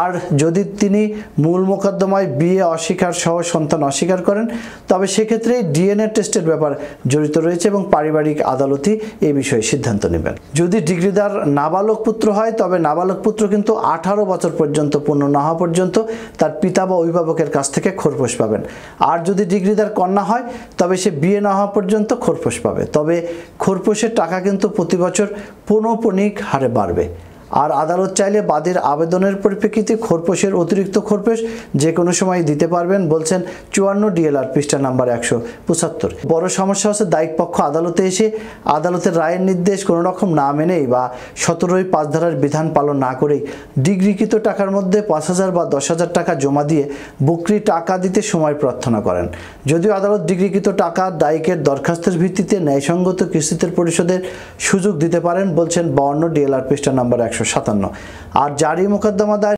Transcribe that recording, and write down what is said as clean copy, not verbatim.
আর যদি তিনি মূল মোকদ্দমায় বিয়ে অস্বীকার সহ সন্তান অস্বীকার করেন তবে সেক্ষেত্রে ডিএনএ টেস্টের ব্যাপার জড়িত রয়েছে এবং পারিবারিক আদালতই এই বিষয়ে সিদ্ধান্ত নেবেন। যদি ডিগ্রিদার নাবালক পুত্র হয় তবে নাবালক পুত্র কিন্তু 18 বছর পর্যন্ত পূর্ণ না হওয়া পর্যন্ত তার পিতা বা অভিভাবকের কাছ থেকে খোরপোশ পাবেন। আর যদি ডিগ্রিদার কন্যা হয় তবে সে বিয়ে না হওয়া পর্যন্ত খোরপোশ পাবে। তবে খোরপোশের টাকা কিন্তু প্রতি বছর পৌনঃপুনিক হারে বাড়বে। আর আদালত চাইলে বাদীর আবেদনের পরিপ্রেক্ষিতে খোরপোশের অতিরিক্ত খোরপোশ যে কোনো সময় দিতে পারবেন, বলছেন 54 ডিএলআর পৃষ্ঠা নাম্বার 175। বড় সমস্যা হচ্ছে দায়িক পক্ষ আদালতে এসে আদালতের রায়ের নির্দেশ কোনো রকম না মেনেই বা 17(5) ধারার বিধান পালন না করেই ডিগ্রিকৃত টাকার মধ্যে 5,000 বা 10,000 টাকা জমা দিয়ে বকরি টাকা দিতে সময় প্রার্থনা করেন। যদিও আদালত ডিগ্রিকৃত টাকা দায়িকের দরখাস্তের ভিত্তিতে ন্যায়সঙ্গত কিস্তিতে পরিশোধের সুযোগ দিতে পারেন, বলছেন 52 ডিএলআর পৃষ্ঠা নাম্বার 157। আর জারি মোকদ্দমা দায়ের